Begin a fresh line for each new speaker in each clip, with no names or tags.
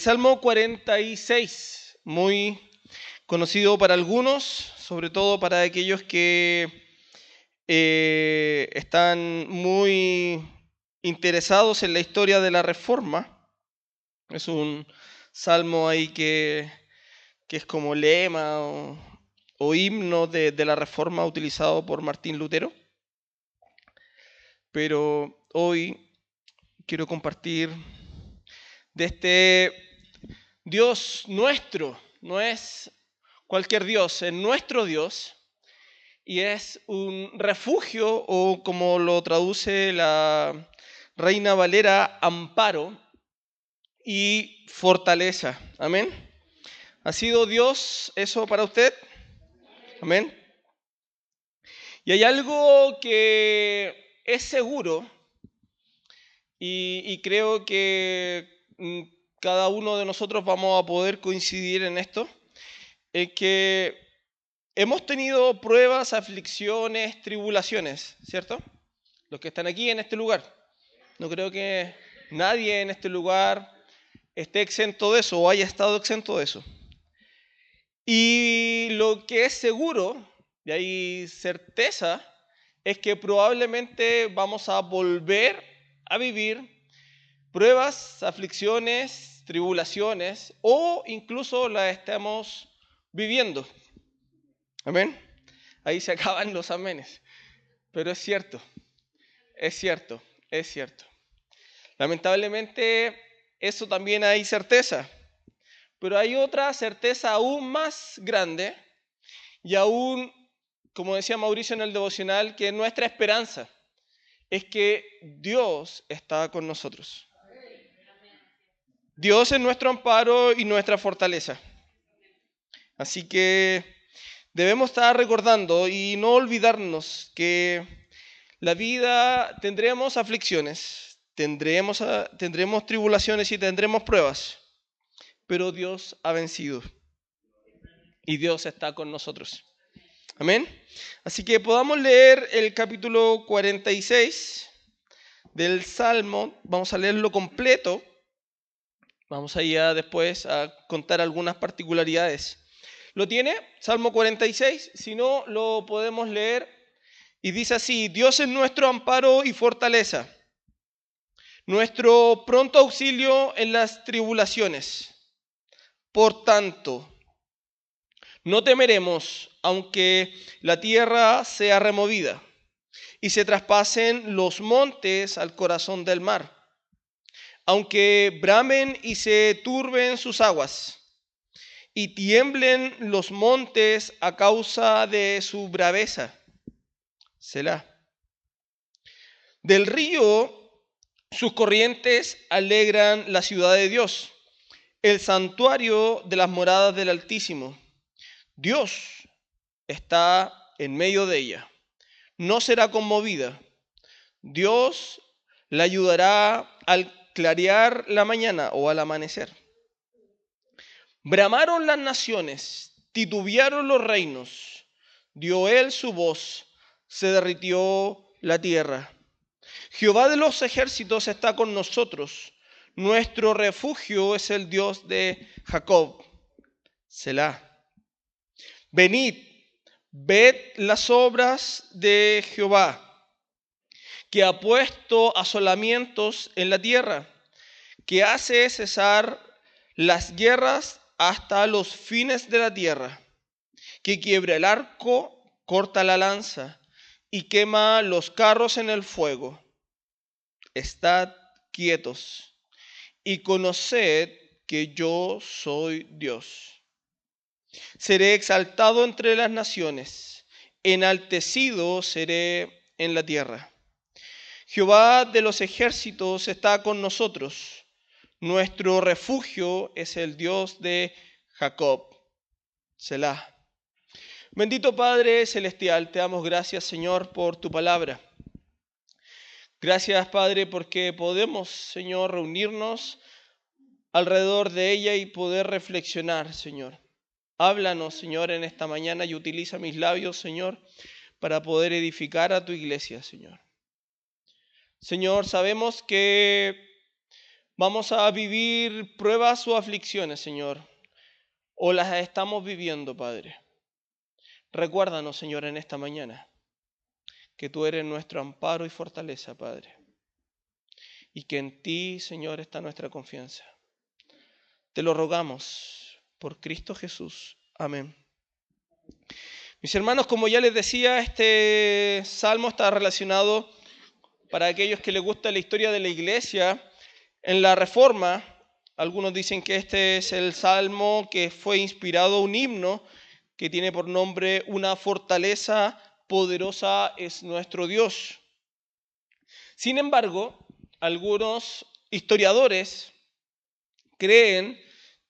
Salmo 46, muy conocido para algunos, sobre todo para aquellos que están muy interesados en la historia de la Reforma. Es un salmo ahí que es como lema o himno de la Reforma utilizado por Martín Lutero. Pero hoy quiero compartir de este Dios nuestro, no es cualquier Dios, es nuestro Dios y es un refugio o como lo traduce la Reina Valera, amparo y fortaleza. Amén. ¿Ha sido Dios eso para usted? Amén. Y hay algo que es seguro y creo que cada uno de nosotros vamos a poder coincidir en esto, es que hemos tenido pruebas, aflicciones, tribulaciones, ¿cierto? Los que están aquí en este lugar. No creo que nadie en este lugar esté exento de eso o haya estado exento de eso. Y lo que es seguro, y hay certeza, es que probablemente vamos a volver a vivir pruebas, aflicciones, tribulaciones, o incluso las estamos viviendo. Amén. Ahí se acaban los amenes. Pero es cierto, es cierto, es cierto. Lamentablemente, eso también hay certeza. Pero hay otra certeza aún más grande y aún, como decía Mauricio en el devocional, que nuestra esperanza es que Dios está con nosotros. Dios es nuestro amparo y nuestra fortaleza. Así que debemos estar recordando y no olvidarnos que la vida tendremos aflicciones, tendremos tribulaciones y tendremos pruebas, pero Dios ha vencido y Dios está con nosotros. Amén. Así que podamos leer el capítulo 46 del Salmo. Vamos a leerlo completo. Vamos a ir después a contar algunas particularidades. ¿Lo tiene? Salmo 46. Si no, lo podemos leer. Y dice así: Dios es nuestro amparo y fortaleza, nuestro pronto auxilio en las tribulaciones. Por tanto, no temeremos, aunque la tierra sea removida y se traspasen los montes al corazón del mar, aunque bramen y se turben sus aguas y tiemblen los montes a causa de su braveza. Selah. Del río sus corrientes alegran la ciudad de Dios, el santuario de las moradas del Altísimo. Dios está en medio de ella. No será conmovida. Dios la ayudará al clarear la mañana o al amanecer. Bramaron las naciones, titubearon los reinos. Dio él su voz, se derritió la tierra. Jehová de los ejércitos está con nosotros. Nuestro refugio es el Dios de Jacob. Selah. Venid, ved las obras de Jehová, que ha puesto asolamientos en la tierra, que hace cesar las guerras hasta los fines de la tierra, que quiebra el arco, corta la lanza y quema los carros en el fuego. Estad quietos y conoced que yo soy Dios. Seré exaltado entre las naciones, enaltecido seré en la tierra. Jehová de los ejércitos está con nosotros. Nuestro refugio es el Dios de Jacob. Selah. Bendito Padre Celestial, te damos gracias, Señor, por tu palabra. Gracias, Padre, porque podemos, Señor, reunirnos alrededor de ella y poder reflexionar, Señor. Háblanos, Señor, en esta mañana y utiliza mis labios, Señor, para poder edificar a tu iglesia, Señor. Señor, sabemos que vamos a vivir pruebas o aflicciones, Señor, o las estamos viviendo, Padre. Recuérdanos, Señor, en esta mañana, que tú eres nuestro amparo y fortaleza, Padre, y que en ti, Señor, está nuestra confianza. Te lo rogamos por Cristo Jesús. Amén. Mis hermanos, como ya les decía, este salmo está relacionado, para aquellos que les gusta la historia de la iglesia, en la Reforma. Algunos dicen que este es el salmo que fue inspirado a un himno que tiene por nombre Una fortaleza poderosa es nuestro Dios. Sin embargo, algunos historiadores creen,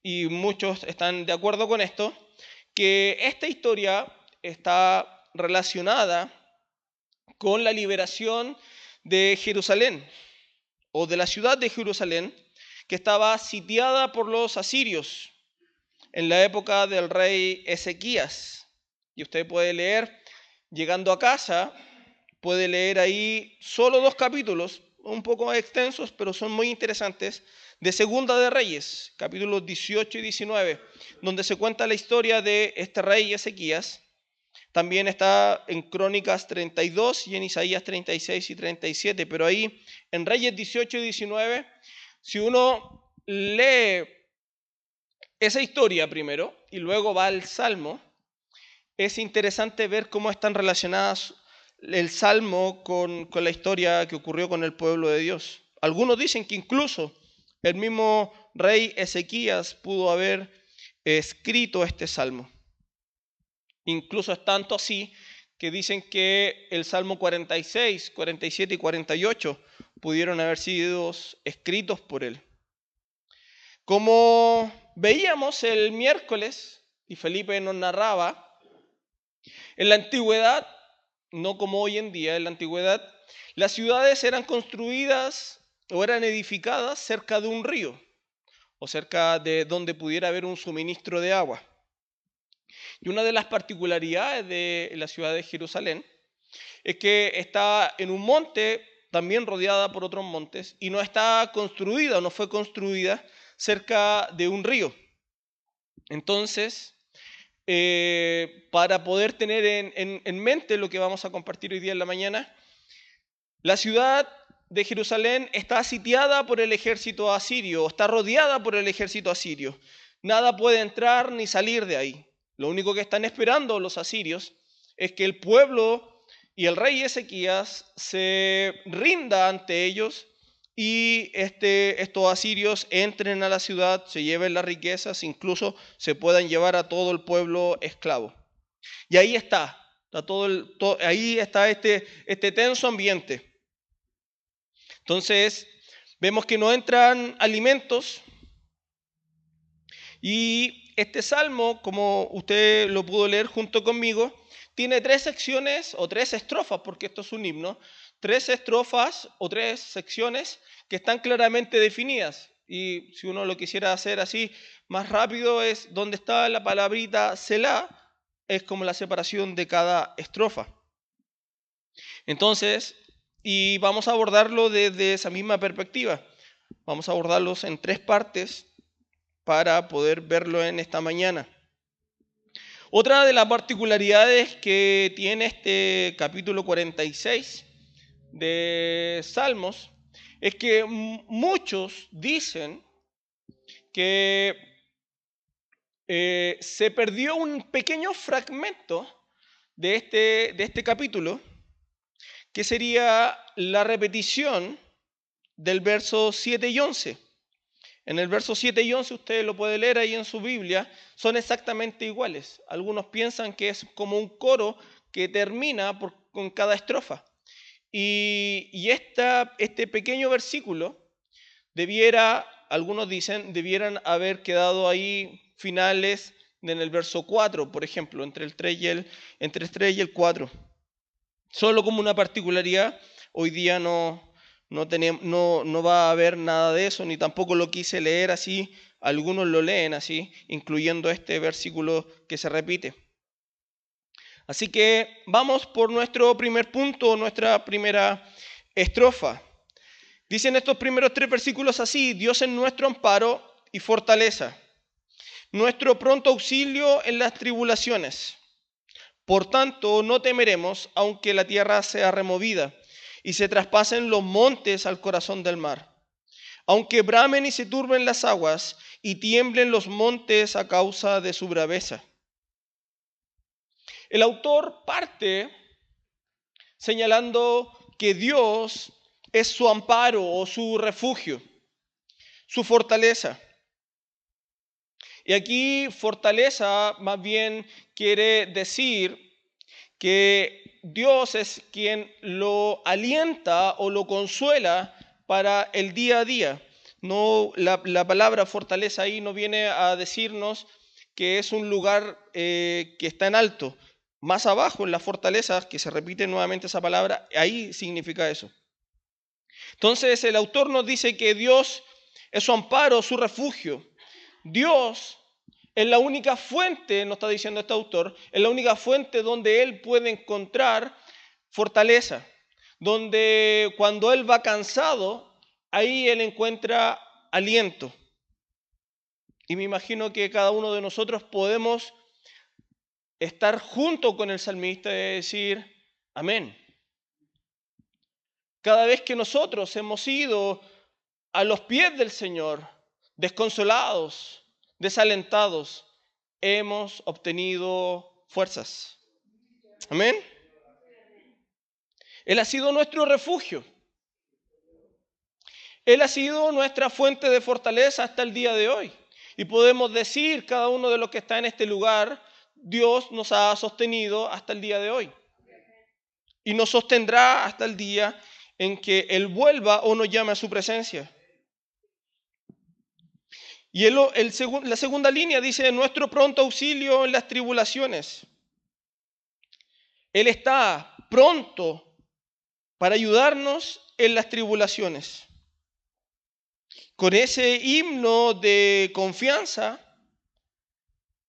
y muchos están de acuerdo con esto, que esta historia está relacionada con la liberación de Jerusalén, o de la ciudad de Jerusalén, que estaba sitiada por los asirios en la época del rey Ezequías. Y usted puede leer, llegando a casa, puede leer ahí solo 2 capítulos, un poco más extensos, pero son muy interesantes, de Segunda de Reyes, capítulos 18 y 19, donde se cuenta la historia de este rey Ezequías. También está en Crónicas 32 y en Isaías 36 y 37, pero ahí en Reyes 18 y 19, si uno lee esa historia primero y luego va al Salmo, es interesante ver cómo están relacionadas el Salmo con la historia que ocurrió con el pueblo de Dios. Algunos dicen que incluso el mismo rey Ezequías pudo haber escrito este Salmo. Incluso es tanto así que dicen que el Salmo 46, 47 y 48 pudieron haber sido escritos por él. Como veíamos el miércoles, y Felipe nos narraba, en la antigüedad, no como hoy en día, en la antigüedad, las ciudades eran construidas o eran edificadas cerca de un río o cerca de donde pudiera haber un suministro de agua. Y una de las particularidades de la ciudad de Jerusalén es que está en un monte, también rodeada por otros montes, y no está construida o no fue construida cerca de un río. Entonces, para poder tener en mente lo que vamos a compartir hoy día en la mañana, la ciudad de Jerusalén está sitiada por el ejército asirio, está rodeada por el ejército asirio. Nada puede entrar ni salir de ahí. Lo único que están esperando los asirios es que el pueblo y el rey Ezequías se rinda ante ellos y estos asirios entren a la ciudad, se lleven las riquezas, incluso se puedan llevar a todo el pueblo esclavo. Y ahí está ahí está este tenso ambiente. Entonces, vemos que no entran alimentos y este salmo, como usted lo pudo leer junto conmigo, tiene 3 secciones o 3 estrofas, porque esto es un himno, 3 estrofas o 3 secciones que están claramente definidas. Y si uno lo quisiera hacer así más rápido, es donde está la palabrita Selah, es como la separación de cada estrofa. Entonces, y vamos a abordarlo desde esa misma perspectiva. Vamos a abordarlos en 3 partes para poder verlo en esta mañana. Otra de las particularidades que tiene este capítulo 46 de Salmos es que muchos dicen que se perdió un pequeño fragmento de este capítulo, que sería la repetición del verso 7 y 11. En el verso 7 y 11, usted lo puede leer ahí en su Biblia, son exactamente iguales. Algunos piensan que es como un coro que termina con cada estrofa. Y este pequeño versículo algunos dicen, debieran haber quedado ahí finales en el verso 4, por ejemplo, entre el 3 y el 4. Solo como una particularidad, hoy día no va a haber nada de eso, ni tampoco lo quise leer así. Algunos lo leen así, incluyendo este versículo que se repite. Así que vamos por nuestro primer punto, nuestra primera estrofa. Dicen estos primeros 3 versículos así: Dios es nuestro amparo y fortaleza, nuestro pronto auxilio en las tribulaciones. Por tanto, no temeremos, aunque la tierra sea removida y se traspasen los montes al corazón del mar, aunque bramen y se turben las aguas y tiemblen los montes a causa de su braveza. El autor parte señalando que Dios es su amparo o su refugio, su fortaleza. Y aquí fortaleza más bien quiere decir que Dios es quien lo alienta o lo consuela para el día a día. No, la palabra fortaleza ahí no viene a decirnos que es un lugar que está en alto. Más abajo, en la fortaleza, que se repite nuevamente esa palabra, ahí significa eso. Entonces el autor nos dice que Dios es su amparo, su refugio. Dios es la única fuente, nos está diciendo este autor, es la única fuente donde él puede encontrar fortaleza, donde cuando él va cansado, ahí él encuentra aliento. Y me imagino que cada uno de nosotros podemos estar junto con el salmista y decir, amén. Cada vez que nosotros hemos ido a los pies del Señor, desconsolados, desalentados, hemos obtenido fuerzas. Amén. Él ha sido nuestro refugio. Él ha sido nuestra fuente de fortaleza hasta el día de hoy. Y podemos decir, cada uno de los que está en este lugar, Dios nos ha sostenido hasta el día de hoy. Y nos sostendrá hasta el día en que Él vuelva o nos llame a su presencia. Y la segunda línea dice, nuestro pronto auxilio en las tribulaciones. Él está pronto para ayudarnos en las tribulaciones. Con ese himno de confianza,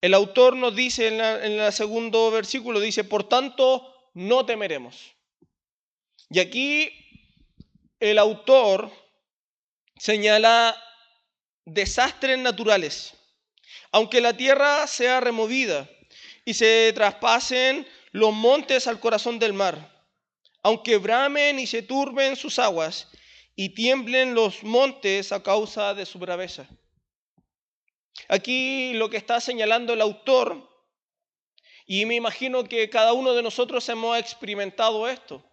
el autor nos dice en el segundo versículo, dice, por tanto, no temeremos. Y aquí el autor señala desastres naturales. Aunque la tierra sea removida y se traspasen los montes al corazón del mar, aunque bramen y se turben sus aguas y tiemblen los montes a causa de su braveza. Aquí lo que está señalando el autor, y me imagino que cada uno de nosotros hemos experimentado esto.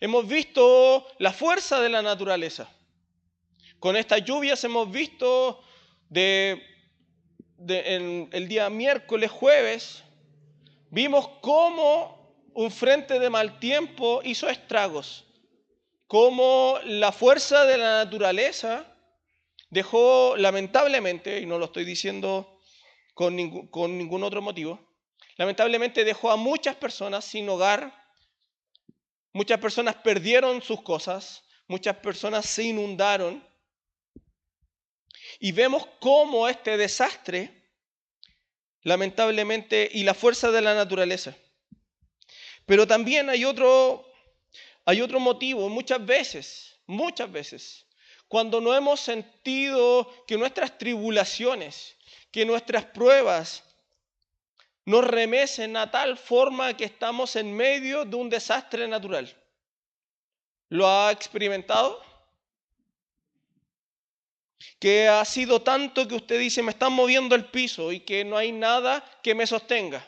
Hemos visto la fuerza de la naturaleza. Con estas lluvias hemos visto en el día miércoles, jueves, vimos cómo un frente de mal tiempo hizo estragos, cómo la fuerza de la naturaleza dejó, lamentablemente, y no lo estoy diciendo con ningún otro motivo, lamentablemente dejó a muchas personas sin hogar, muchas personas perdieron sus cosas, muchas personas se inundaron, y vemos cómo este desastre, lamentablemente, y la fuerza de la naturaleza. Pero también hay otro motivo, muchas veces, cuando no hemos sentido que nuestras tribulaciones, que nuestras pruebas nos remecen a tal forma que estamos en medio de un desastre natural. ¿Lo ha experimentado? Que ha sido tanto que usted dice, me están moviendo el piso y que no hay nada que me sostenga.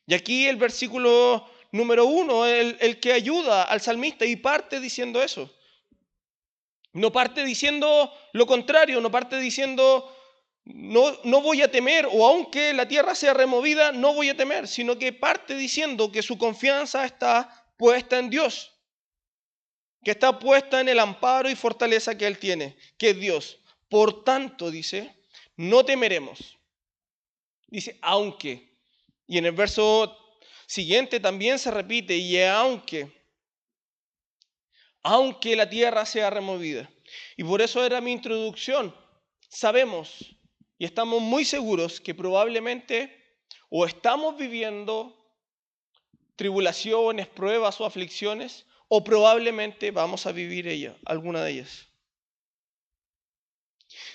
Y aquí el versículo número 1, el que ayuda al salmista y parte diciendo eso. No parte diciendo lo contrario, no parte diciendo no voy a temer, o aunque la tierra sea removida, no voy a temer, sino que parte diciendo que su confianza está puesta en Dios, que está puesta en el amparo y fortaleza que Él tiene, que es Dios. Por tanto, dice, no temeremos. Dice, aunque. Y en el verso siguiente también se repite, y aunque la tierra sea removida. Y por eso era mi introducción. Sabemos y estamos muy seguros que probablemente o estamos viviendo tribulaciones, pruebas o aflicciones, o probablemente vamos a vivir alguna de ellas.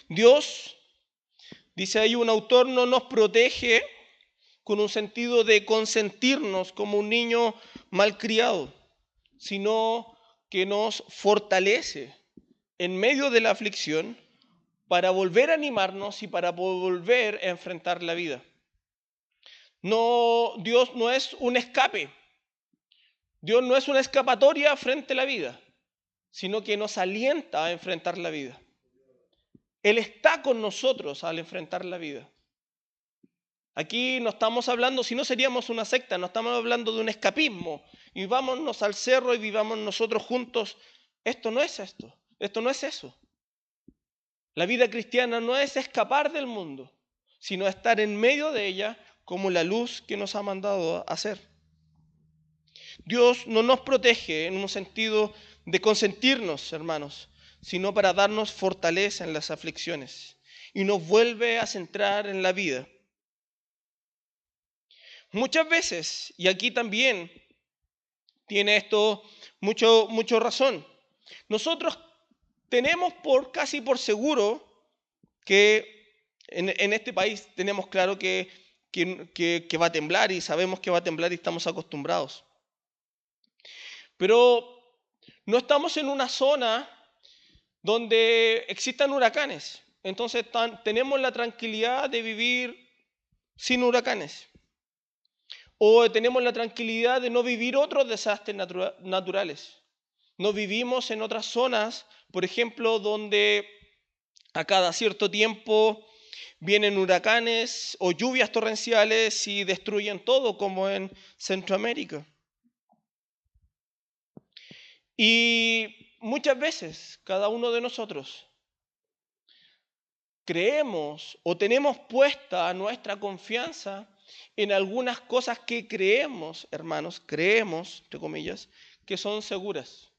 Dios, dice ahí un autor, no nos protege con un sentido de consentirnos como un niño malcriado, sino que nos fortalece en medio de la aflicción para volver a animarnos y para volver a enfrentar la vida. No, Dios no es un escape, Dios no es una escapatoria frente a la vida, sino que nos alienta a enfrentar la vida. Él está con nosotros al enfrentar la vida. Aquí no estamos hablando, si no seríamos una secta, no estamos hablando de un escapismo. Y vámonos al cerro y vivamos nosotros juntos. Esto no es eso. La vida cristiana no es escapar del mundo, sino estar en medio de ella como la luz que nos ha mandado a hacer. Dios no nos protege en un sentido de consentirnos, hermanos, sino para darnos fortaleza en las aflicciones y nos vuelve a centrar en la vida. Muchas veces, y aquí también tiene esto mucho razón, nosotros tenemos casi por seguro que en este país tenemos claro que va a temblar y sabemos que va a temblar y estamos acostumbrados. Pero no estamos en una zona donde existan huracanes. Entonces tenemos la tranquilidad de vivir sin huracanes. O tenemos la tranquilidad de no vivir otros desastres naturales. No vivimos en otras zonas, por ejemplo, donde a cada cierto tiempo vienen huracanes o lluvias torrenciales y destruyen todo, como en Centroamérica. Y muchas veces cada uno de nosotros creemos o tenemos puesta nuestra confianza en algunas cosas que creemos, hermanos, entre comillas, que son seguras.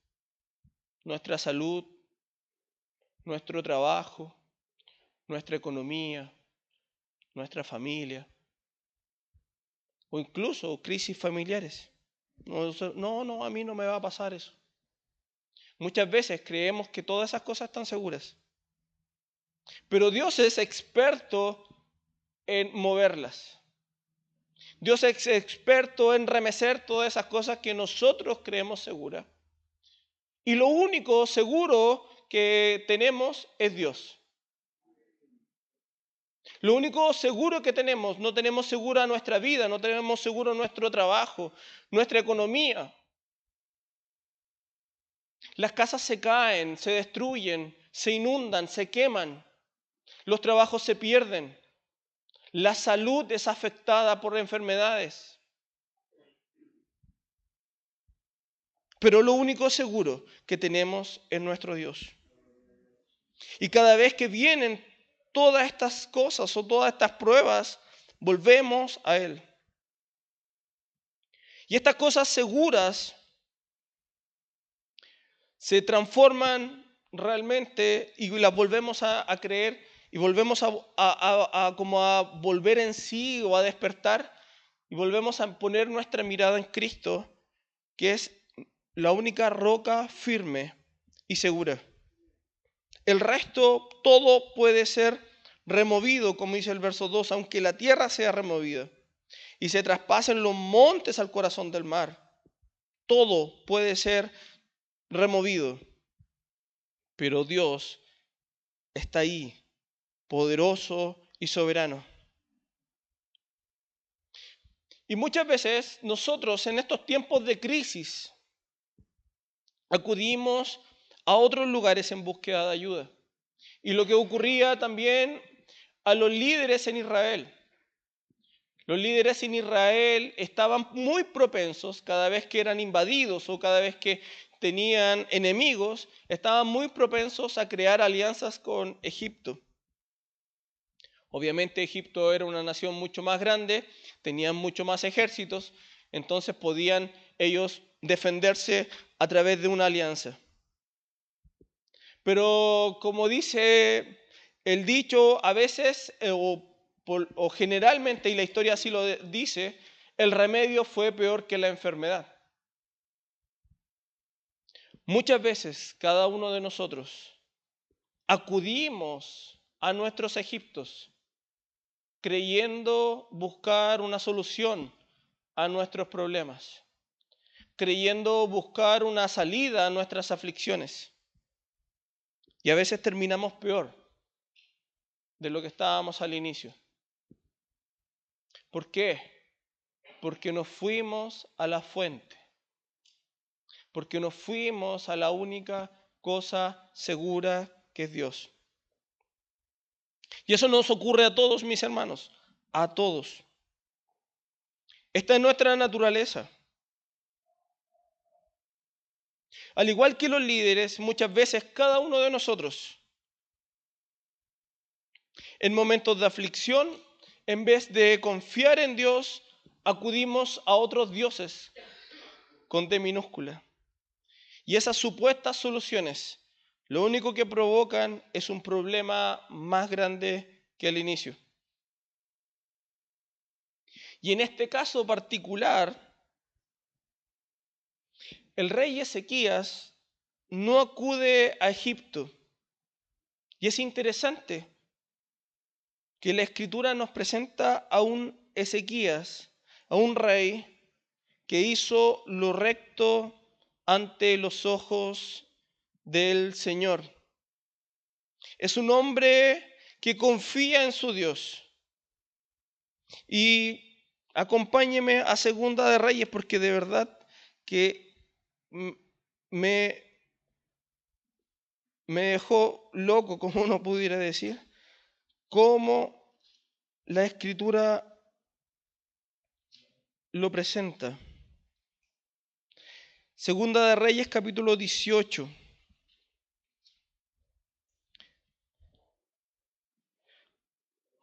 Nuestra salud, nuestro trabajo, nuestra economía, nuestra familia, o incluso crisis familiares. No, a mí no me va a pasar eso. Muchas veces creemos que todas esas cosas están seguras. Pero Dios es experto en moverlas. Dios es experto en remecer todas esas cosas que nosotros creemos seguras. Y lo único seguro que tenemos es Dios. Lo único seguro que tenemos, no tenemos segura nuestra vida, no tenemos seguro nuestro trabajo, nuestra economía. Las casas se caen, se destruyen, se inundan, se queman. Los trabajos se pierden. La salud es afectada por enfermedades. Pero lo único seguro que tenemos es nuestro Dios. Y cada vez que vienen todas estas cosas o todas estas pruebas, volvemos a Él. Y estas cosas seguras se transforman realmente y las volvemos a creer y volvemos como a volver en sí o a despertar y volvemos a poner nuestra mirada en Cristo, que es la única roca firme y segura. El resto, todo puede ser removido, como dice el verso 2, aunque la tierra sea removida y se traspasen los montes al corazón del mar. Todo puede ser removido, pero Dios está ahí, poderoso y soberano. Y muchas veces nosotros en estos tiempos de crisis acudimos a otros lugares en búsqueda de ayuda. Y lo que ocurría también a los líderes en Israel. Los líderes en Israel estaban muy propensos cada vez que eran invadidos o cada vez que tenían enemigos, estaban muy propensos a crear alianzas con Egipto. Obviamente Egipto era una nación mucho más grande, tenían mucho más ejércitos, entonces podían ellos defenderse a través de una alianza. Pero como dice el dicho, a veces o generalmente, y la historia así lo dice, el remedio fue peor que la enfermedad. Muchas veces cada uno de nosotros acudimos a nuestros Egiptos creyendo buscar una solución a nuestros problemas, creyendo buscar una salida a nuestras aflicciones. Y a veces terminamos peor de lo que estábamos al inicio. ¿Por qué? Porque nos fuimos a la fuente, porque nos fuimos a la única cosa segura que es Dios. Y eso nos ocurre a todos, mis hermanos, a todos. Esta es nuestra naturaleza. Al igual que los líderes, muchas veces cada uno de nosotros, en momentos de aflicción, en vez de confiar en Dios, acudimos a otros dioses con D minúscula. Y esas supuestas soluciones, lo único que provocan es un problema más grande que al inicio. Y en este caso particular, el rey Ezequías no acude a Egipto. Y es interesante que la Escritura nos presenta a un Ezequías, a un rey que hizo lo recto ante los ojos del Señor. Es un hombre que confía en su Dios. Y acompáñeme a Segunda de Reyes, porque de verdad que me dejó loco, como uno pudiera decir, cómo la Escritura lo presenta. Segunda de Reyes, capítulo 18.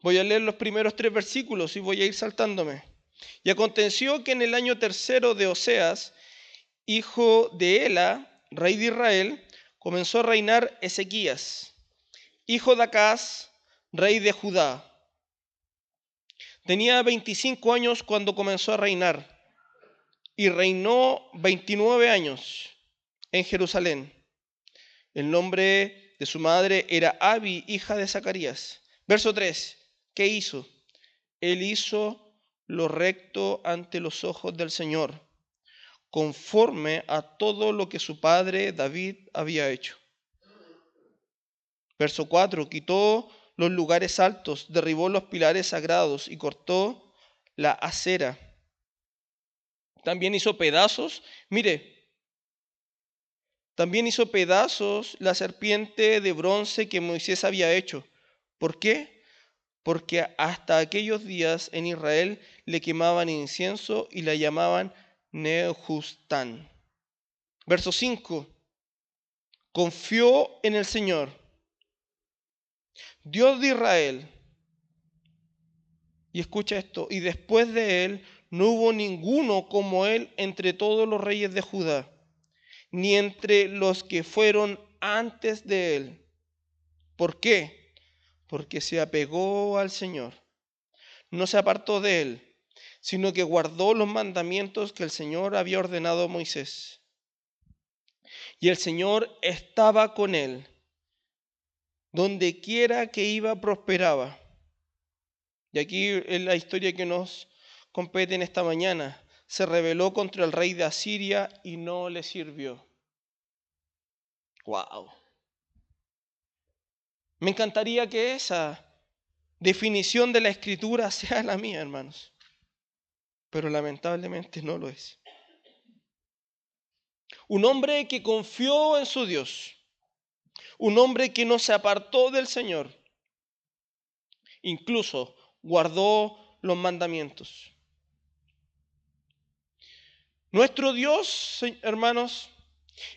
Voy a leer los primeros 3 versículos y voy a ir saltándome. Y aconteció que en el año tercero de Oseas, hijo de Ela, rey de Israel, comenzó a reinar Ezequías, hijo de Acaz, rey de Judá. Tenía 25 años cuando comenzó a reinar y reinó 29 años en Jerusalén. El nombre de su madre era Abi, hija de Zacarías. Verso 3. ¿Qué hizo? Él hizo lo recto ante los ojos del Señor, conforme a todo lo que su padre David había hecho. Verso 4. Quitó los lugares altos, derribó los pilares sagrados y cortó la acera. También hizo pedazos, también hizo pedazos la serpiente de bronce que Moisés había hecho. ¿Por qué? Porque hasta aquellos días en Israel le quemaban incienso y la llamaban Nehustán. Verso 5. Confió en el Señor, Dios de Israel. Y escucha esto, y después de él no hubo ninguno como él entre todos los reyes de Judá, ni entre los que fueron antes de él. ¿Por qué? Porque se apegó al Señor. No se apartó de él, sino que guardó los mandamientos que el Señor había ordenado a Moisés. Y el Señor estaba con él. Donde quiera que iba, prosperaba. Y aquí es la historia que nos compete en esta mañana. Se rebeló contra el rey de Asiria y no le sirvió. ¡Wow! Me encantaría que esa definición de la Escritura sea la mía, hermanos. Pero lamentablemente no lo es. Un hombre que confió en su Dios. Un hombre que no se apartó del Señor. Incluso guardó los mandamientos. Nuestro Dios, hermanos,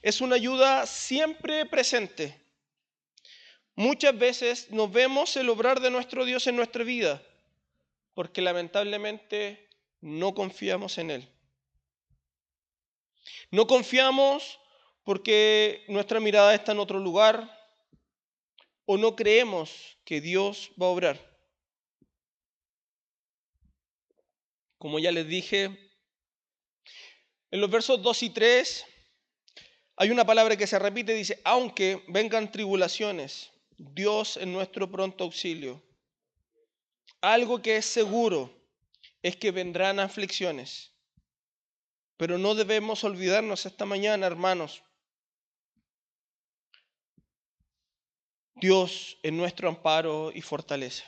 es una ayuda siempre presente. Muchas veces no vemos el obrar de nuestro Dios en nuestra vida, porque lamentablemente no confiamos en Él. No confiamos porque nuestra mirada está en otro lugar o no creemos que Dios va a obrar. Como ya les dije, en los versos 2 y 3 Hay una palabra que se repite, dice, aunque vengan tribulaciones, Dios es nuestro pronto auxilio. Algo que es seguro es que vendrán aflicciones, pero no debemos olvidarnos esta mañana, hermanos. Dios es nuestro amparo y fortaleza.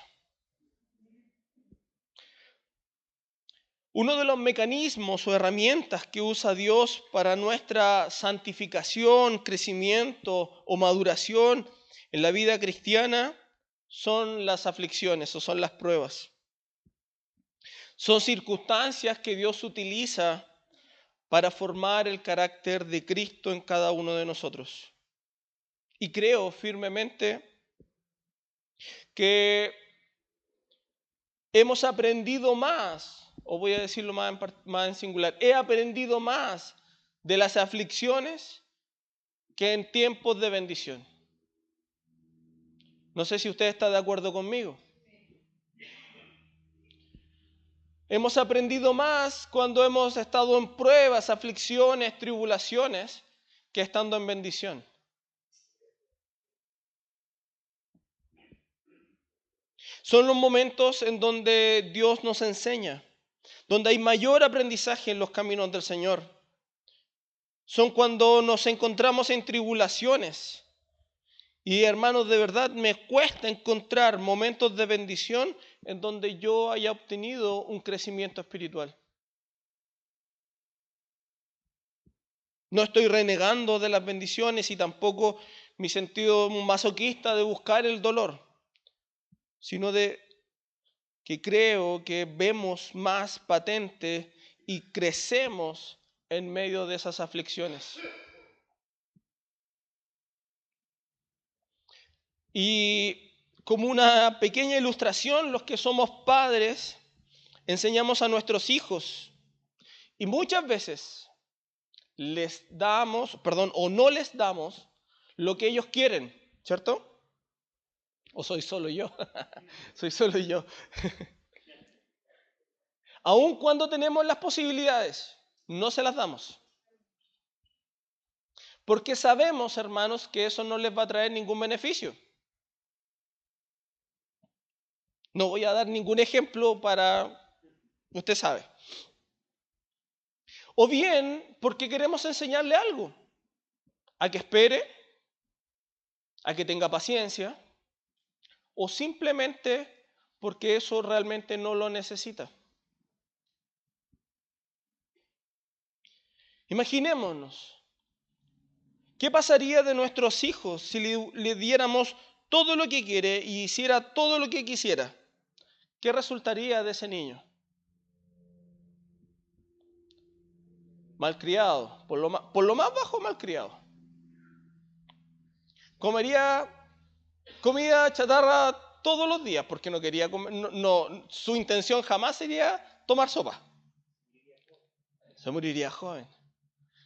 Uno de los mecanismos o herramientas que usa Dios para nuestra santificación, crecimiento o maduración en la vida cristiana son las aflicciones o son las pruebas. Son circunstancias que Dios utiliza para formar el carácter de Cristo en cada uno de nosotros. Y creo firmemente que hemos aprendido más, o voy a decirlo más en singular, he aprendido más de las aflicciones que en tiempos de bendición. No sé si usted está de acuerdo conmigo. Hemos aprendido más cuando hemos estado en pruebas, aflicciones, tribulaciones, que estando en bendición. Son los momentos en donde Dios nos enseña, donde hay mayor aprendizaje en los caminos del Señor. Son cuando nos encontramos en tribulaciones. Y hermanos, de verdad me cuesta encontrar momentos de bendición en donde yo haya obtenido un crecimiento espiritual. No estoy renegando de las bendiciones y tampoco mi sentido masoquista de buscar el dolor, sino de que creo que vemos más patente y crecemos en medio de esas aflicciones. Y como una pequeña ilustración, los que somos padres enseñamos a nuestros hijos y muchas veces les damos, o no les damos lo que ellos quieren, ¿cierto? ¿O soy solo yo? Soy solo yo. Aun cuando tenemos las posibilidades, no se las damos. Porque sabemos, hermanos, que eso no les va a traer ningún beneficio. No voy a dar ningún ejemplo para... Usted sabe. O bien porque queremos enseñarle algo. A que espere, a que tenga paciencia, o simplemente porque eso realmente no lo necesita. Imaginémonos, ¿qué pasaría de nuestros hijos si le diéramos todo lo que quiere y hiciera todo lo que quisiera? ¿Qué resultaría de ese niño? Malcriado, por lo más bajo malcriado. Comería comida chatarra todos los días porque no quería comer, su intención jamás sería tomar sopa. Se moriría joven.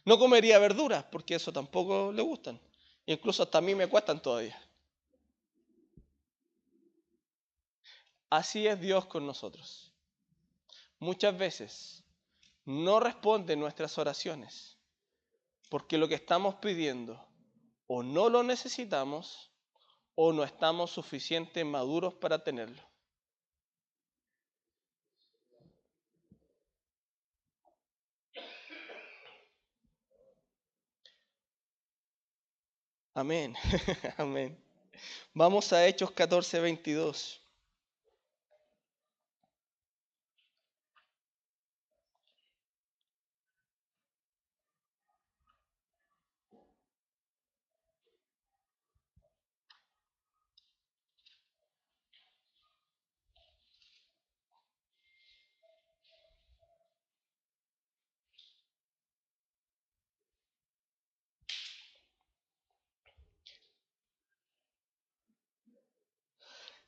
No comería verduras porque eso tampoco le gustan. Incluso hasta a mí me cuestan todavía. Así es Dios con nosotros. Muchas veces no responde nuestras oraciones porque lo que estamos pidiendo o no lo necesitamos o no estamos suficientemente maduros para tenerlo. Amén. Amén. Vamos a Hechos 14:22.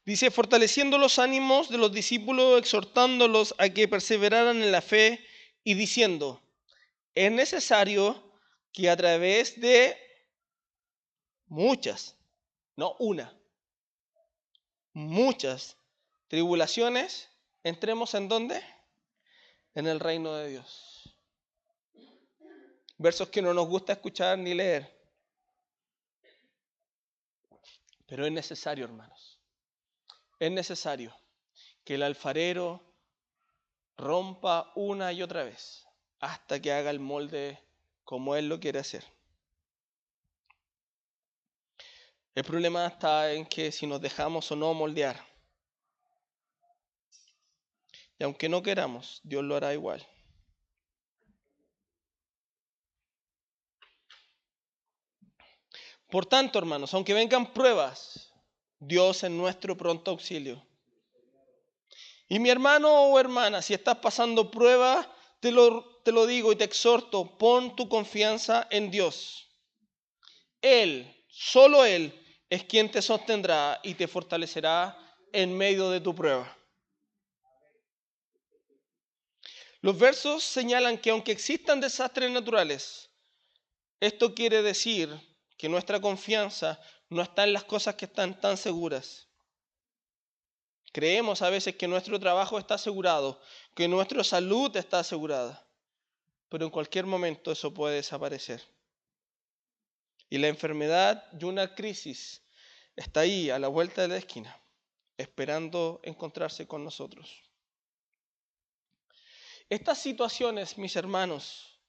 Dice, fortaleciendo los ánimos de los discípulos, exhortándolos a que perseveraran en la fe y diciendo, es necesario que a través de muchas, no una, muchas tribulaciones, entremos ¿en dónde? En el reino de Dios. versos que no nos gusta escuchar ni leer. Pero es necesario, hermanos. Es necesario que el alfarero rompa una y otra vez hasta que haga el molde como Él lo quiere hacer. El problema está en que si nos dejamos o no moldear, y aunque no queramos, Dios lo hará igual. Por tanto, hermanos, aunque vengan pruebas, Dios es nuestro pronto auxilio. Y mi hermano o hermana, si estás pasando pruebas, te lo digo y te exhorto, pon tu confianza en Dios. Él, solo Él, es quien te sostendrá y te fortalecerá en medio de tu prueba. Los versos señalan que aunque existan desastres naturales, esto quiere decir que nuestra confianza no está en las cosas que están tan seguras. Creemos a veces que nuestro trabajo está asegurado, que nuestra salud está asegurada, pero en cualquier momento eso puede desaparecer. Y la enfermedad y una crisis está ahí, a la vuelta de la esquina, esperando encontrarse con nosotros. Estas situaciones, mis hermanos,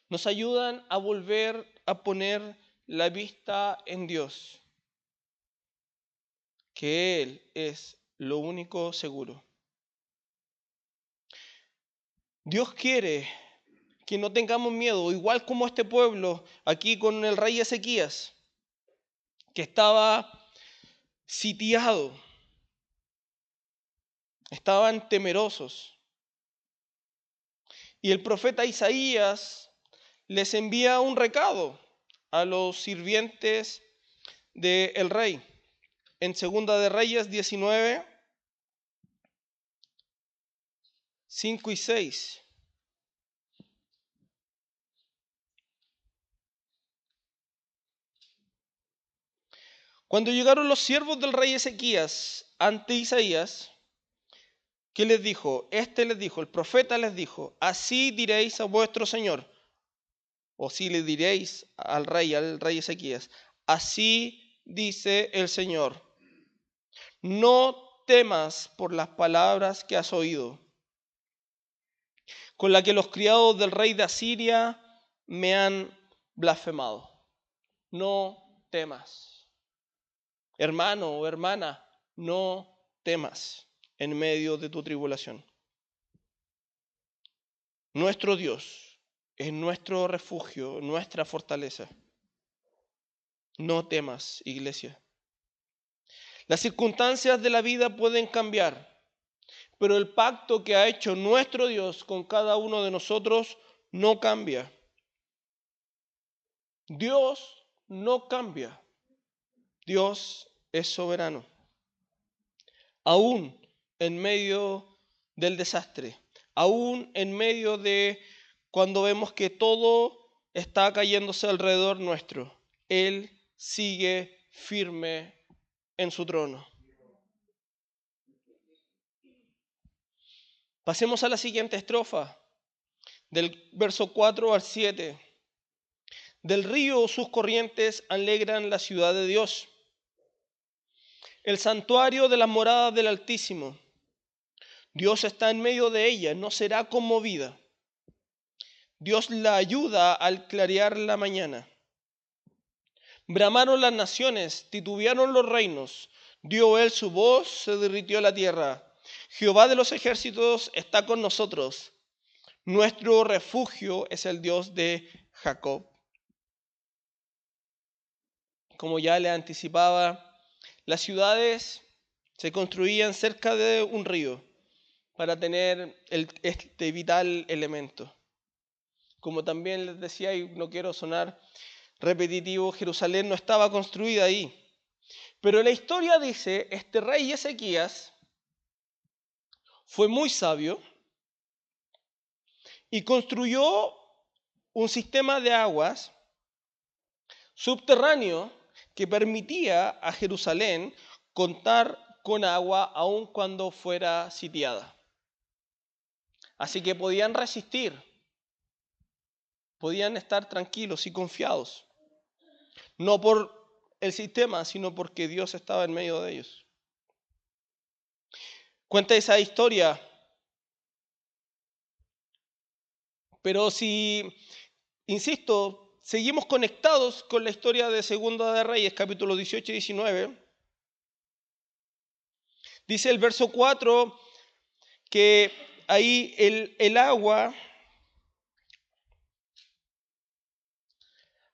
nos ayudan a volver a poner la vista en Dios, que Él es lo único seguro. Dios quiere que no tengamos miedo, igual como este pueblo aquí con el rey Ezequías, que estaba sitiado, estaban temerosos. Y el profeta Isaías les envía un recado a los sirvientes del rey. En Segunda de Reyes 19, 5 y 6. Cuando llegaron los siervos del rey Ezequías ante Isaías, ¿qué les dijo? El profeta les dijo, así diréis a vuestro señor, o si le diréis al rey Ezequías, así dice el Señor, no temas por las palabras que has oído, con las que los criados del rey de Asiria me han blasfemado. No temas. Hermano o hermana, no temas en medio de tu tribulación. Nuestro Dios es nuestro refugio, nuestra fortaleza. No temas, iglesia. Las circunstancias de la vida pueden cambiar, pero el pacto que ha hecho nuestro Dios con cada uno de nosotros no cambia. Dios no cambia. Dios es soberano. Aún en medio del desastre, aún en medio de cuando vemos que todo está cayéndose alrededor nuestro, Él sigue firme en su trono. Pasemos a la siguiente estrofa, del verso 4 al 7. Del río sus corrientes alegran la ciudad de Dios, el santuario de las moradas del Altísimo. Dios está en medio de ella, no será conmovida. Dios la ayuda al clarear la mañana. Bramaron las naciones, titubearon los reinos. Dio Él su voz, se derritió la tierra. Jehová de los ejércitos está con nosotros. Nuestro refugio es el Dios de Jacob. Como ya le anticipaba, las ciudades se construían cerca de un río para tener este vital elemento. Como también les decía, y no quiero sonar repetitivo, Jerusalén no estaba construida ahí. Pero la historia dice, este rey Ezequías fue muy sabio y construyó un sistema de aguas subterráneo que permitía a Jerusalén contar con agua aun cuando fuera sitiada. Así que podían resistir podían estar tranquilos y confiados. No por el sistema, sino porque Dios estaba en medio de ellos. Cuenta esa historia, pero si, insisto, seguimos conectados con la historia de Segunda de Reyes, capítulo 18 y 19, dice el verso 4 que ahí el agua,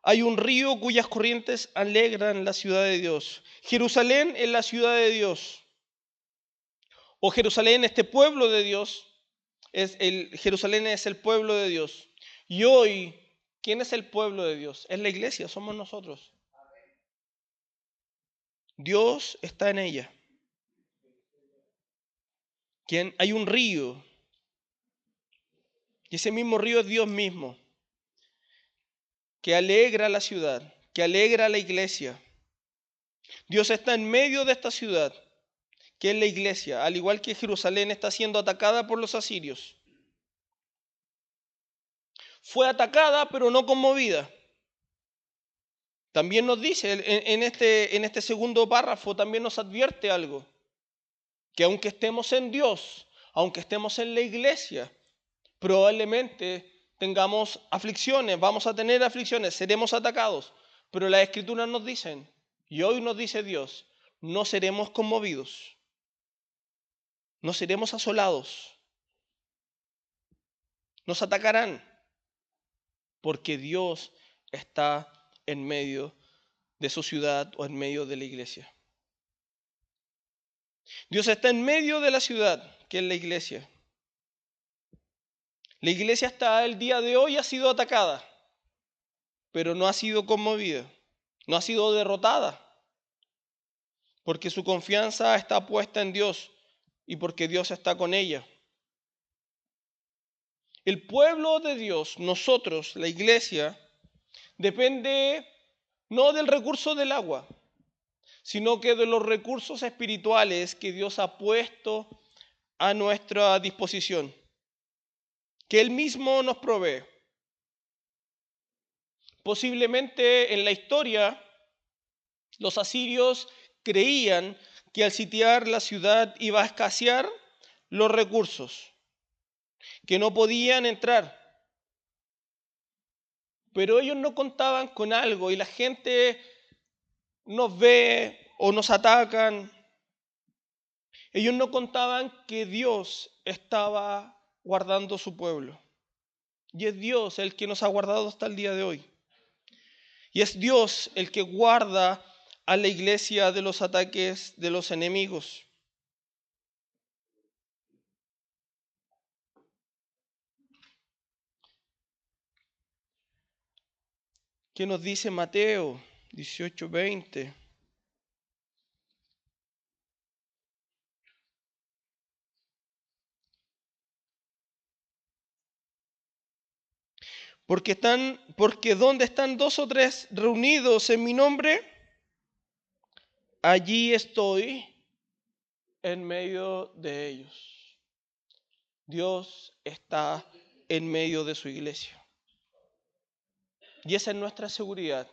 hay un río cuyas corrientes alegran la ciudad de Dios. Jerusalén es la ciudad de Dios. O Jerusalén, este pueblo de Dios, Jerusalén es el pueblo de Dios. Y hoy, ¿quién es el pueblo de Dios? Es la iglesia, somos nosotros. Dios está en ella. Hay un río, y ese mismo río es Dios mismo, que alegra la ciudad, que alegra la iglesia. Dios está en medio de esta ciudad, que es la iglesia, al igual que Jerusalén está siendo atacada por los asirios. Fue atacada, pero no conmovida. También nos dice, en este segundo párrafo, también nos advierte algo, que aunque estemos en Dios, aunque estemos en la iglesia, probablemente tengamos aflicciones, vamos a tener aflicciones, seremos atacados, pero las escrituras nos dicen, y hoy nos dice Dios, no seremos conmovidos, no seremos asolados, nos atacarán, porque Dios está en medio de su ciudad o en medio de la iglesia. Dios está en medio de la ciudad, que es la iglesia. La iglesia hasta el día de hoy ha sido atacada, pero no ha sido conmovida, no ha sido derrotada, porque su confianza está puesta en Dios y porque Dios está con ella. El pueblo de Dios, nosotros, la iglesia, depende no del recurso del agua, sino que de los recursos espirituales que Dios ha puesto a nuestra disposición, que Él mismo nos provee. Posiblemente en la historia, los asirios creían que al sitiar la ciudad iba a escasear los recursos, que no podían entrar. Pero ellos no contaban con algo y la gente nos ve o nos atacan. Ellos no contaban que Dios estaba guardando su pueblo. Y es Dios el que nos ha guardado hasta el día de hoy. Y es Dios el que guarda a la iglesia de los ataques de los enemigos. ¿Qué nos dice Mateo 18:20? Porque donde están dos o tres reunidos en mi nombre, allí estoy en medio de ellos. Dios está en medio de su iglesia. Y esa es nuestra seguridad,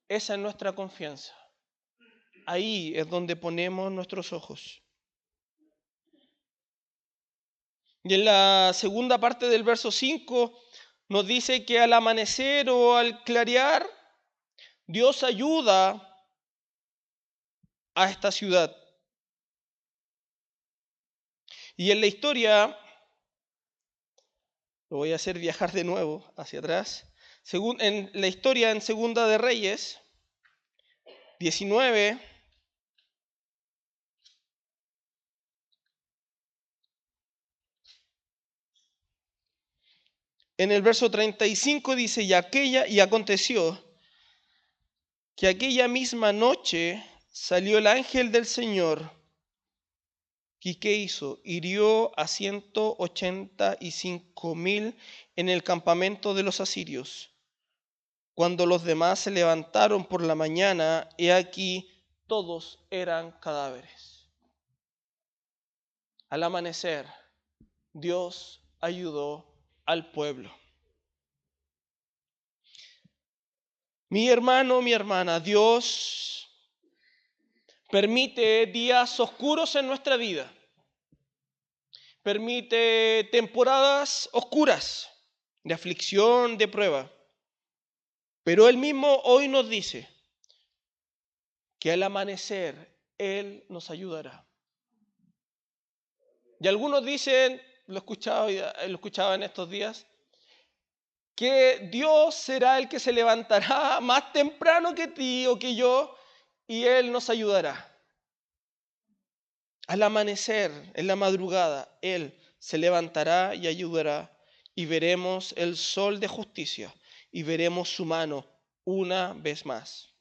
esa es nuestra confianza. Ahí es donde ponemos nuestros ojos. Y en la segunda parte del verso 5 nos dice que al amanecer o al clarear, Dios ayuda a esta ciudad. Y en la historia, lo voy a hacer viajar de nuevo hacia atrás, en la historia en Segunda de Reyes 19, en el verso 35 dice, y aconteció que aquella misma noche salió el ángel del Señor. ¿Y qué hizo? Hirió a 185,000 en el campamento de los asirios. Cuando los demás se levantaron por la mañana, he aquí, todos eran cadáveres. Al amanecer, Dios ayudó al pueblo. Mi hermano, mi hermana, Dios permite días oscuros en nuestra vida. Permite temporadas oscuras de aflicción, de prueba. Pero Él mismo hoy nos dice que al amanecer Él nos ayudará. Y algunos dicen, lo he escuchado en estos días, que Dios será el que se levantará más temprano que ti o que yo y Él nos ayudará. Al amanecer, en la madrugada, Él se levantará y ayudará y veremos el sol de justicia y veremos su mano una vez más.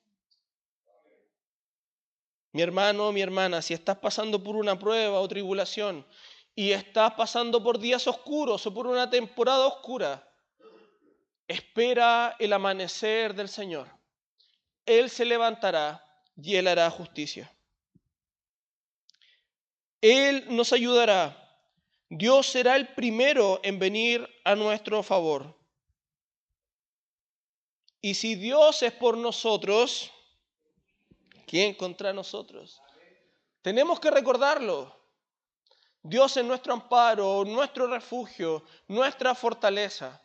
Mi hermano, mi hermana, si estás pasando por una prueba o tribulación y estás pasando por días oscuros o por una temporada oscura, espera el amanecer del Señor. Él se levantará y Él hará justicia. Él nos ayudará. Dios será el primero en venir a nuestro favor. Y si Dios es por nosotros, ¿quién contra nosotros? Tenemos que recordarlo. Dios es nuestro amparo, nuestro refugio, nuestra fortaleza.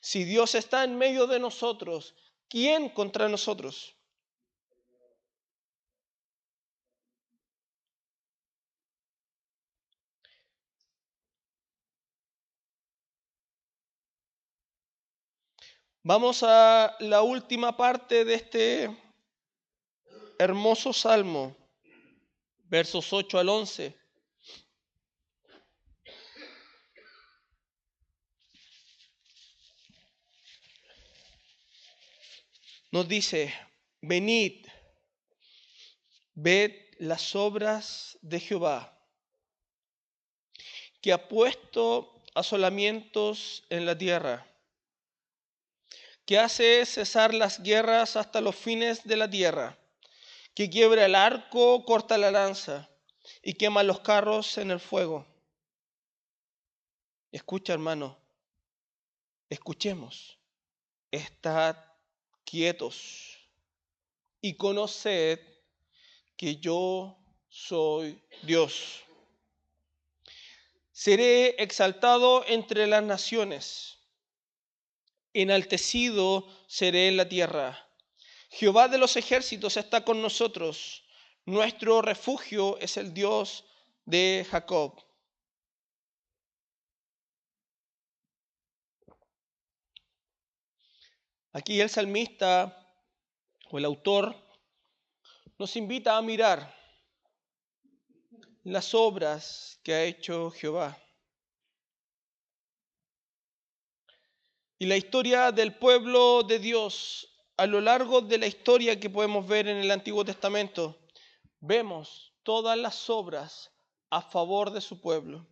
Si Dios está en medio de nosotros, ¿quién contra nosotros? Vamos a la última parte de este hermoso salmo, versos 8 al 11. Nos dice, venid, ved las obras de Jehová, que ha puesto asolamientos en la tierra, que hace cesar las guerras hasta los fines de la tierra, que quiebra el arco, corta la lanza y quema los carros en el fuego. Escucha, hermano, escuchemos. Estad quietos y conoced que yo soy Dios. Seré exaltado entre las naciones, enaltecido seré en la tierra. Jehová de los ejércitos está con nosotros. Nuestro refugio es el Dios de Jacob. Aquí el salmista o el autor nos invita a mirar las obras que ha hecho Jehová. Y la historia del pueblo de Dios, a lo largo de la historia que podemos ver en el Antiguo Testamento, vemos todas las obras a favor de su pueblo.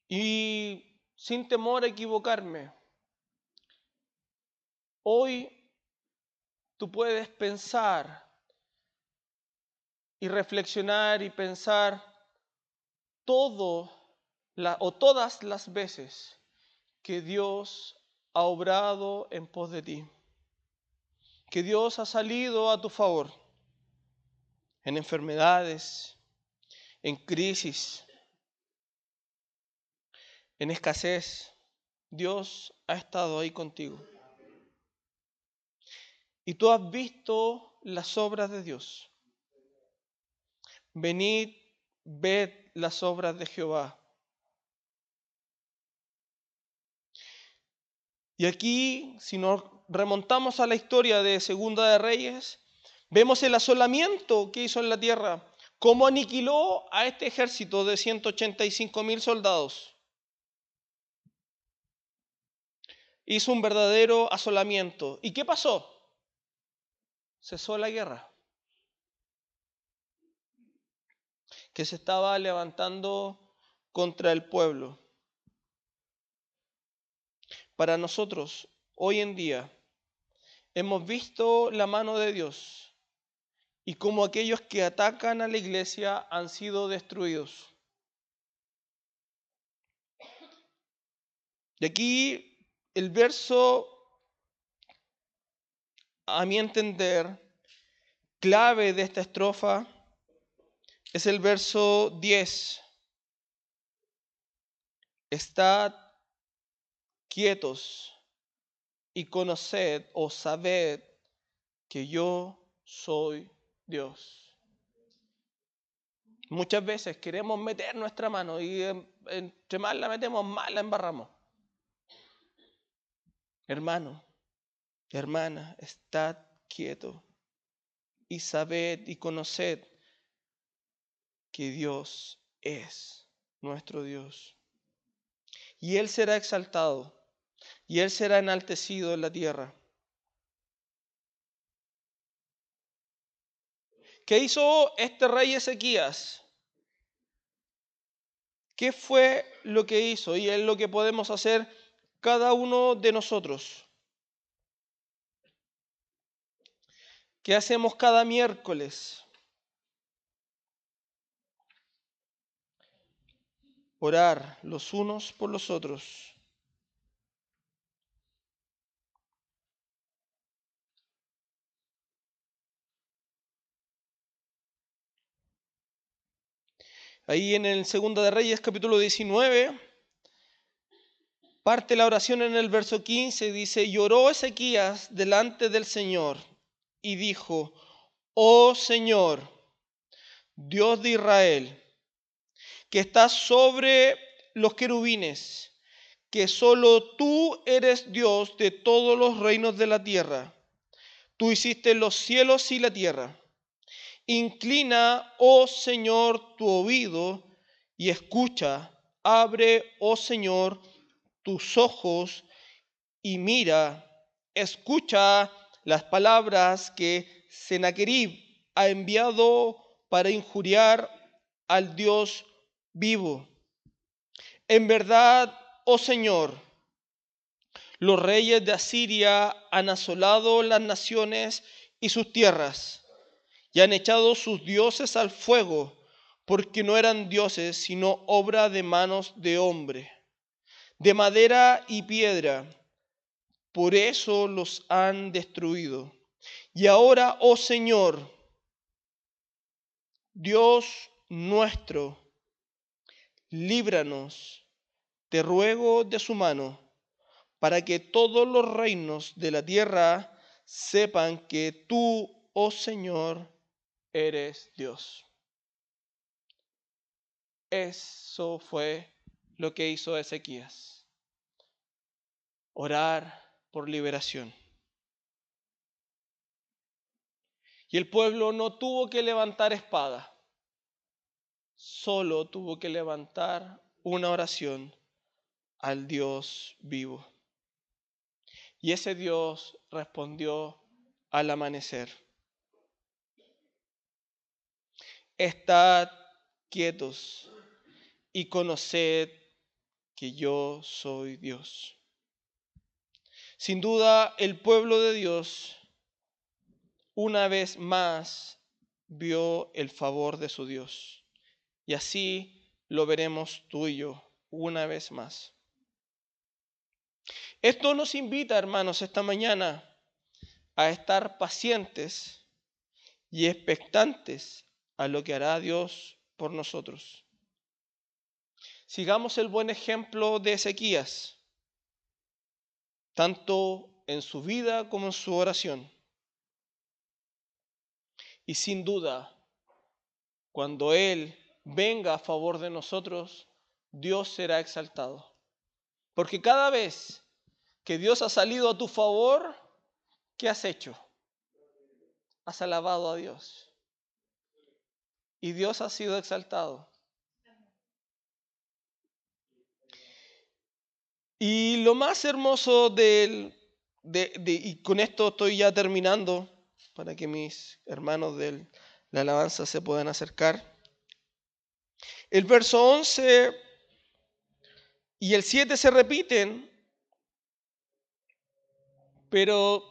Y sin temor a equivocarme, hoy tú puedes pensar y reflexionar y pensar todas las veces que Dios ha obrado en pos de ti, que Dios ha salido a tu favor en enfermedades, en crisis, en escasez. Dios ha estado ahí contigo. Y tú has visto las obras de Dios. Venid, ved las obras de Jehová. Y aquí, si nos remontamos a la historia de Segunda de Reyes, vemos el asolamiento que hizo en la tierra, cómo aniquiló a este ejército de 185,000 soldados. Hizo un verdadero asolamiento. ¿Y qué pasó? Cesó la guerra que se estaba levantando contra el pueblo. Para nosotros, hoy en día, hemos visto la mano de Dios y cómo aquellos que atacan a la iglesia han sido destruidos. Y aquí el verso a mi entender, clave de esta estrofa es el verso 10. Estad quietos y conoced o sabed que yo soy Dios. Muchas veces queremos meter nuestra mano y entre más la metemos, más la embarramos. Hermano, hermana, estad quieto y sabed y conoced que Dios es nuestro Dios. Y Él será exaltado y Él será enaltecido en la tierra. ¿Qué hizo este rey Ezequías? ¿Qué fue lo que hizo? Y es lo que podemos hacer cada uno de nosotros. ¿Qué hacemos cada miércoles? Orar los unos por los otros. Ahí en el Segunda de Reyes, capítulo 19, parte la oración en el verso 15, dice, lloró Ezequías delante del Señor y dijo, oh Señor, Dios de Israel, que estás sobre los querubines, que solo tú eres Dios de todos los reinos de la tierra. Tú hiciste los cielos y la tierra. Inclina, oh Señor, tu oído y escucha. Abre, oh Señor, tus ojos y mira. Escucha las palabras que Sennacherib ha enviado para injuriar al Dios vivo. En verdad, oh Señor, los reyes de Asiria han asolado las naciones y sus tierras, y han echado sus dioses al fuego, porque no eran dioses, sino obra de manos de hombre, de madera y piedra. Por eso los han destruido. Y ahora, oh Señor, Dios nuestro, líbranos, te ruego, de su mano, para que todos los reinos de la tierra sepan que tú, oh Señor, eres Dios. Eso fue lo que hizo Ezequías. Orar por liberación. Y el pueblo no tuvo que levantar espada, solo tuvo que levantar una oración al Dios vivo. Y ese Dios respondió al amanecer. Estad quietos y conoced que yo soy Dios. Sin duda, el pueblo de Dios una vez más vio el favor de su Dios. Y así lo veremos tú y yo una vez más. Esto nos invita, hermanos, esta mañana a estar pacientes y expectantes a lo que hará Dios por nosotros. Sigamos el buen ejemplo de Ezequías, tanto en su vida como en su oración. Y sin duda, cuando Él venga a favor de nosotros, Dios será exaltado. Porque cada vez que Dios ha salido a tu favor, ¿qué has hecho? Has alabado a Dios. Y Dios ha sido exaltado. Y lo más hermoso y con esto estoy ya terminando, para que mis hermanos de la alabanza se puedan acercar. El verso 11 y el 7 se repiten, pero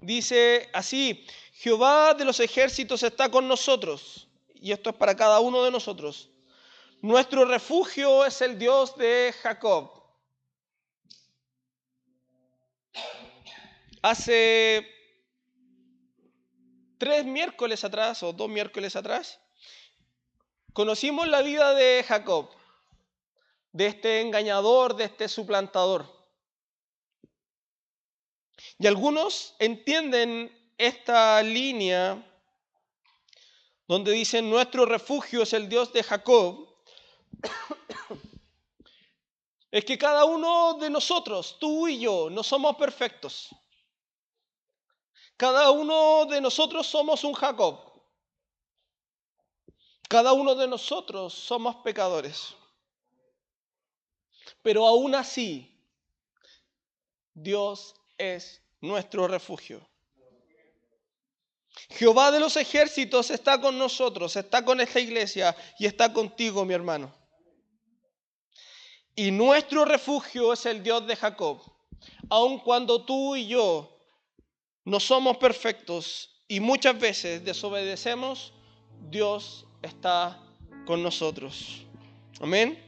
dice así: Jehová de los ejércitos está con nosotros. Y esto es para cada uno de nosotros. Nuestro refugio es el Dios de Jacob. Hace 3 miércoles atrás o 2 miércoles atrás, conocimos la vida de Jacob, de este engañador, de este suplantador. Y algunos entienden esta línea donde dicen nuestro refugio es el Dios de Jacob, es que cada uno de nosotros, tú y yo, no somos perfectos. Cada uno de nosotros somos un Jacob. Cada uno de nosotros somos pecadores. Pero aún así, Dios es nuestro refugio. Jehová de los ejércitos está con nosotros, está con esta iglesia y está contigo, mi hermano. Y nuestro refugio es el Dios de Jacob. Aun cuando tú y yo no somos perfectos y muchas veces desobedecemos, Dios está con nosotros. Amén.